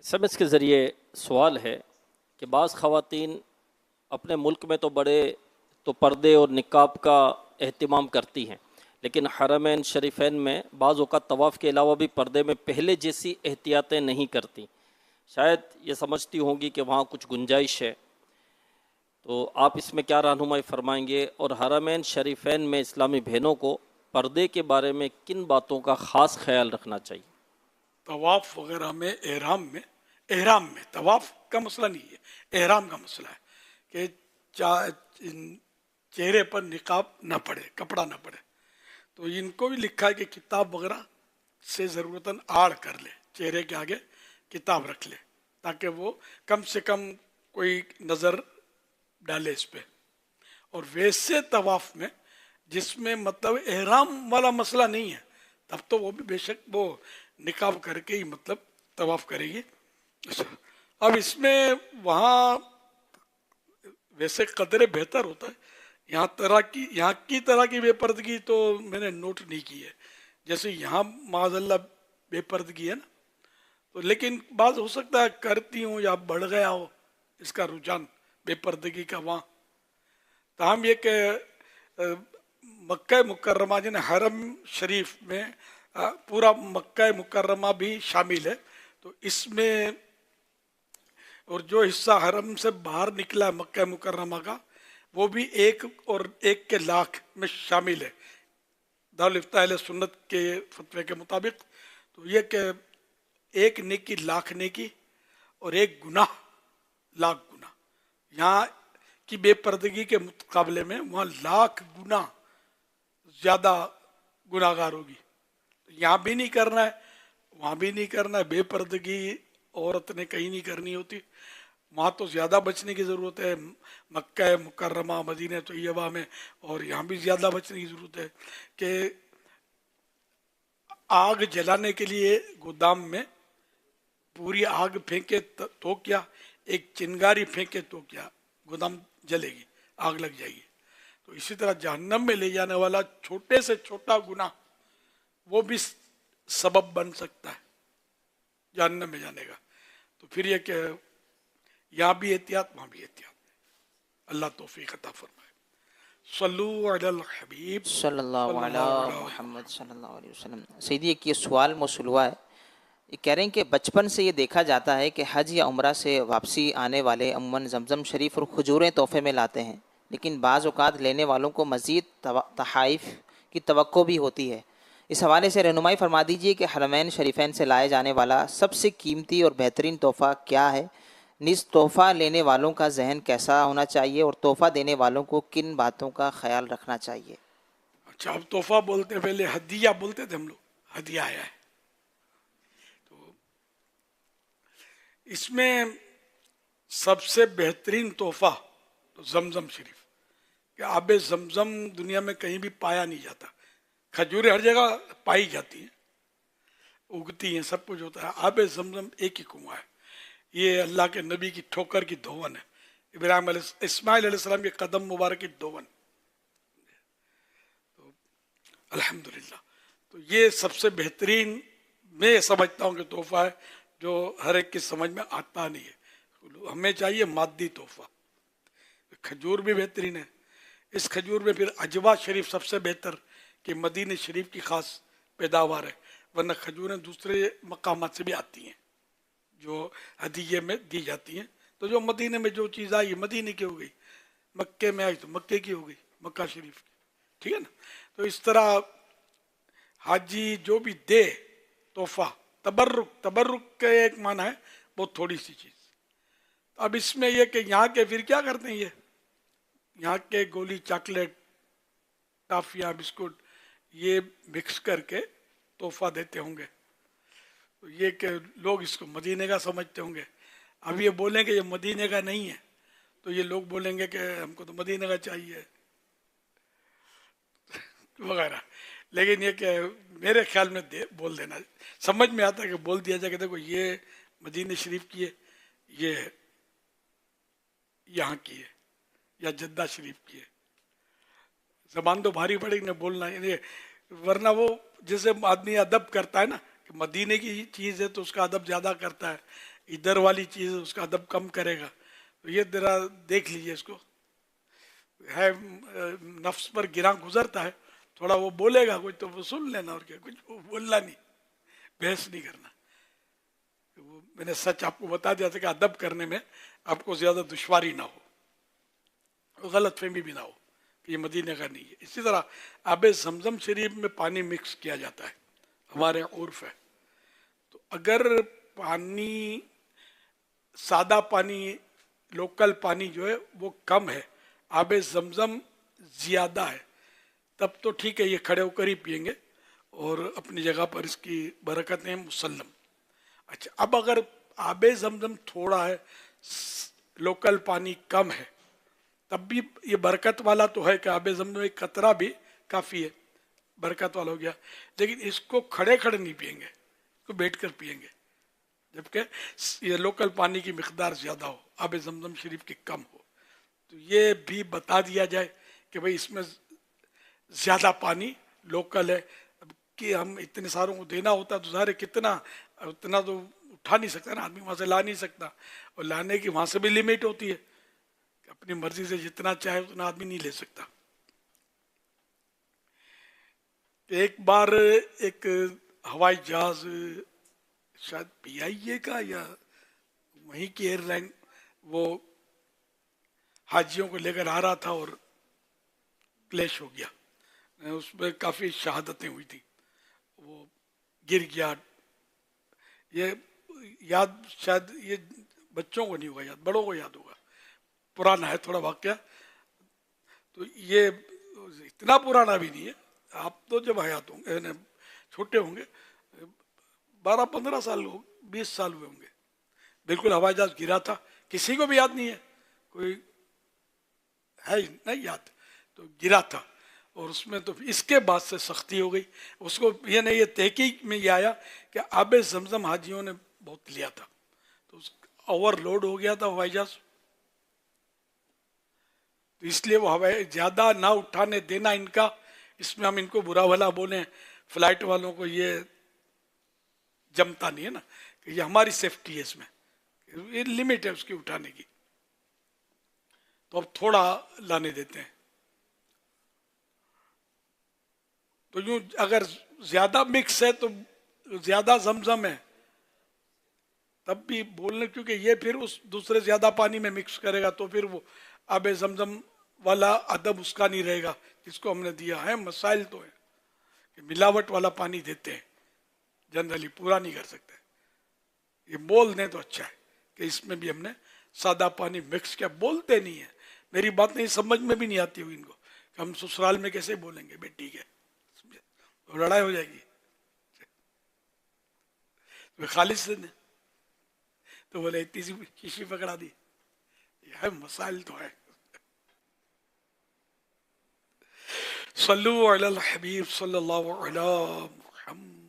SMS کے ذریعے سوال ہے کہ بعض خواتین اپنے ملک میں تو پردے اور نقاب کا اہتمام کرتی ہیں، لیکن حرمین شریفین میں بعض اوقات طواف کے علاوہ بھی پردے میں پہلے جیسی احتیاطیں نہیں کرتی۔ شاید یہ سمجھتی ہوں گی کہ وہاں کچھ گنجائش ہے، تو آپ اس میں کیا رہنمائی فرمائیں گے؟ اور حرمین شریفین میں اسلامی بہنوں کو پردے کے بارے میں کن باتوں کا خاص خیال رکھنا چاہیے؟ طواف وغیرہ میں احرام میں طواف کا مسئلہ نہیں ہے، احرام کا مسئلہ ہے کہ چہرے پر نقاب نہ پڑے، کپڑا نہ پڑے۔ تو ان کو بھی لکھا ہے کہ کتاب وغیرہ سے ضرورتاً آڑ کر لے، چہرے کے آگے کتاب رکھ لے تاکہ وہ کم سے کم کوئی نظر ڈالے اس پہ۔ اور ویسے طواف میں جس میں مطلب احرام والا مسئلہ نہیں ہے، تب تو وہ بھی بے شک وہ نقاب کر کے ہی مطلب طواف کرے گی۔ اب اس میں وہاں ویسے قدرے بہتر ہوتا ہے، یہاں کی طرح کی بے پردگی تو میں نے نوٹ نہیں کی ہے، جیسے یہاں معاذ اللہ بے پردگی ہے نا، تو لیکن بعض ہو سکتا ہے کرتی ہوں یا بڑھ گیا ہو اس کا رجحان بے پردگی کا وہاں۔ تاہم یہ کہ مکہ مکرمہ جن حرم شریف میں پورا مکہ مکرمہ بھی شامل ہے، تو اس میں اور جو حصہ حرم سے باہر نکلا ہے مکہ مکرمہ کا وہ بھی 1 کے لاکھ میں شامل ہے دارالفتہ اہل سنت کے فتوے کے مطابق۔ تو یہ کہ 1 نیکی لاکھ نیکی اور 1 گناہ لاکھ گناہ، یہاں کی بے پردگی کے مقابلے میں وہاں لاکھ گنا زیادہ گناہ گار ہوگی۔ یہاں بھی نہیں کرنا ہے، وہاں بھی نہیں کرنا ہے، بے پردگی عورت نے کہیں نہیں کرنی ہوتی، وہاں تو زیادہ بچنے کی ضرورت ہے، مکہ مکرمہ مدینہ طیبہ میں، اور یہاں بھی زیادہ بچنے کی ضرورت ہے کہ آگ جلانے کے لیے گودام میں پوری آگ پھینکے تو کیا، ایک چنگاری پھینکے تو کیا، گودام جلے گی، آگ لگ جائے گی۔ تو اسی طرح جہنم میں لے جانے والا چھوٹے سے چھوٹا گناہ وہ بھی سبب بن سکتا ہے جہنم میں جانے کا۔ تو پھر یہ کہ یہاں بھی احتیاط وہاں بھی احتیاط، اللہ توفیق عطا فرمائے۔ صلو علی الحبیب صلی اللہ علیہ محمد صلی اللہ علیہ وسلم۔ سیدی ایک یہ سوال موصول ہوا ہے، یہ کہہ رہے ہیں کہ بچپن سے یہ دیکھا جاتا ہے کہ حج یا عمرہ سے واپسی آنے والے عموماً زمزم شریف اور کھجوریں تحفے میں لاتے ہیں، لیکن بعض اوقات لینے والوں کو مزید تحائف کی توقع بھی ہوتی ہے۔ اس حوالے سے رہنمائی فرما دیجیے کہ حرمین شریفین سے لائے جانے والا سب سے قیمتی اور بہترین تحفہ کیا ہے؟ نیز تحفہ لینے والوں کا ذہن کیسا ہونا چاہیے اور تحفہ دینے والوں کو کن باتوں کا خیال رکھنا چاہیے؟ اچھا، اب تحفہ بولتے، پہلے ہدیہ بولتے تھے ہم لوگ، ہدیہ آیا ہے۔ تو اس میں سب سے بہترین تحفہ تو زمزم شریف، کہ آب زمزم دنیا میں کہیں بھی پایا نہیں جاتا، کھجوریں ہر جگہ پائی جاتی ہیں، اگتی ہیں، سب کچھ ہوتا ہے، آب زمزم ایک ہی کنواں ہے۔ یہ اللہ کے نبی کی ٹھوکر کی دھون ہے، اسماعیل علیہ السلام کے قدم مبارک کی دھون۔ تو الحمدللہ، تو یہ سب سے بہترین میں سمجھتا ہوں کہ تحفہ ہے جو ہر ایک کی سمجھ میں آتا نہیں ہے، ہمیں چاہیے مادی تحفہ۔ کھجور بھی بہترین ہے، اس کھجور میں پھر عجوا شریف سب سے بہتر کہ مدینہ شریف کی خاص پیداوار ہے، ورنہ کھجوریں دوسرے مقامات سے بھی آتی ہیں جو ہدیے میں دی جاتی ہیں۔ تو جو مدینہ میں جو چیز آئی مدینہ کی ہو گئی، مکے میں آئی تو مکے کی ہو گئی، مکہ شریف کی، ٹھیک ہے نا۔ تو اس طرح حاجی جو بھی دے تحفہ، تبرک کا ایک معنی ہے بہت تھوڑی سی چیز۔ اب اس میں یہ کہ یہاں کے پھر کیا کرتے ہیں، یہاں کے گولی، چاکلیٹ، ٹافیاں، بسکٹ، یہ مکس کر کے تحفہ دیتے ہوں گے، تو یہ کہ لوگ اس کو مدینے کا سمجھتے ہوں گے۔ اب یہ بولیں کہ یہ مدینے کا نہیں ہے تو یہ لوگ بولیں گے کہ ہم کو تو مدینے کا چاہیے وغیرہ، لیکن یہ کہ میرے خیال میں بول دینا، سمجھ میں آتا ہے کہ بول دیا جائے کہ دیکھو یہ مدینہ شریف کی ہے، یہ یہاں کی ہے، یا جدہ شریف کی ہے۔ زبان تو بھاری پڑے گی نہ بولنا، ورنہ وہ جیسے آدمی ادب کرتا ہے نا کہ مدینے کی چیز ہے تو اس کا ادب زیادہ کرتا ہے، ادھر والی چیز اس کا ادب کم کرے گا. تو یہ ذرا دیکھ لیجئے اس کو. ہے نفس پر گراں گزرتا ہے, تھوڑا وہ بولے گا کچھ تو وہ سن لینا, اور کیا, کچھ بولنا نہیں, بحث نہیں کرنا. میں نے سچ آپ کو بتا دیا تھا کہ ادب کرنے میں آپ کو زیادہ دشواری نہ ہو, غلط فہمی بھی نہ ہو کہ یہ مدینے کا نہیں ہے. اسی طرح آب زمزم شریف میں پانی مکس کیا جاتا ہے, ہمارے عرف ہے. تو اگر پانی سادہ پانی لوکل پانی جو ہے وہ کم ہے, آب زمزم زیادہ ہے, تب تو ٹھیک ہے, یہ کھڑے ہو کر ہی پئیں گے اور اپنی جگہ پر اس کی برکتیں مسلم. اچھا, اب اگر آب زمزم تھوڑا ہے, لوکل پانی کم ہے, تب بھی یہ برکت والا تو ہے کہ آب زمزم ایک قطرہ بھی کافی ہے, برکت والا ہو گیا. لیکن اس کو کھڑے کھڑے نہیں پئیں گے, اس کو بیٹھ کر پئیں گے, جبکہ یہ لوکل پانی کی مقدار زیادہ ہو, آب زمزم شریف کی کم ہو. تو یہ بھی بتا دیا جائے کہ بھئی اس میں زیادہ پانی لوکل ہے. اب کہ ہم اتنے ساروں کو دینا ہوتا تو ظاہر ہے کتنا, اتنا تو اٹھا نہیں سکتا نا آدمی, وہاں سے لا نہیں سکتا, اور لانے کی وہاں سے بھی لیمٹ ہوتی ہے, اپنی مرضی سے جتنا چاہے اتنا آدمی نہیں لے سکتا. ایک بار ایک ہوائی جہاز شاید پی آئی اے کا یا وہیں کی ایئر لائن, وہ حاجیوں کو لے کر آ رہا تھا اور کلیش ہو گیا. اس میں کافی شہادتیں ہوئی تھی, وہ گر گیا. یہ یاد شاید یہ بچوں کو نہیں ہوگا یاد, بڑوں کو یاد ہوگا, پرانا ہے تھوڑا واقعہ. تو یہ اتنا پرانا بھی نہیں ہے, آپ تو جب حیات ہوں گے, چھوٹے ہوں گے, 12-15 سال 20 سال ہوئے ہوں گے, بالکل ہوائی جہاز گرا تھا, کسی کو بھی یاد نہیں ہے, کوئی ہے نہیں یاد, تو گرا تھا. اور اس میں تو اس کے بعد سے سختی ہو گئی. اس کو یہ نہیں, یہ تحقیق میں یہ آیا کہ آب زمزم حاجیوں نے بہت لیا تھا, تو اوور لوڈ ہو گیا تھا ہوائی جہاز, تو اس لیے وہ ہوائی زیادہ نہ اٹھانے دینا ان کا. اس میں ہم ان کو برا بھلا بولیں, فلائٹ والوں کو یہ جمتا نہیں ہے نا, کہ یہ ہماری سیفٹی ہے, اس میں یہ لمٹ ہے اس کی اٹھانے کی, تو اب تھوڑا لانے دیتے ہیں. تو یوں اگر زیادہ مکس ہے تو زیادہ زمزم ہے تب بھی بولنے, کیونکہ یہ پھر اس دوسرے زیادہ پانی میں مکس کرے گا, تو پھر وہ آب زمزم والا ادب اس کا نہیں رہے گا جس کو ہم نے دیا ہے. مسائل تو ہے کہ ملاوٹ والا پانی دیتے ہیں, جنرلی پورا نہیں کر سکتے. یہ بول دیں تو اچھا ہے کہ اس میں بھی ہم نے سادہ پانی مکس کیا. بولتے نہیں ہیں, میری بات نہیں سمجھ میں بھی نہیں آتی ہوئی ان کو کہ ہم سسرال میں کیسے بولیں گے, بیٹی کے لڑائی ہو جائے گی. خالص سے تو بولے اتنی سی شیشی پکڑا دی, یہ ہے مسائل تو ہے. صلو علی الحبیب صلی اللہ علیہ محمد.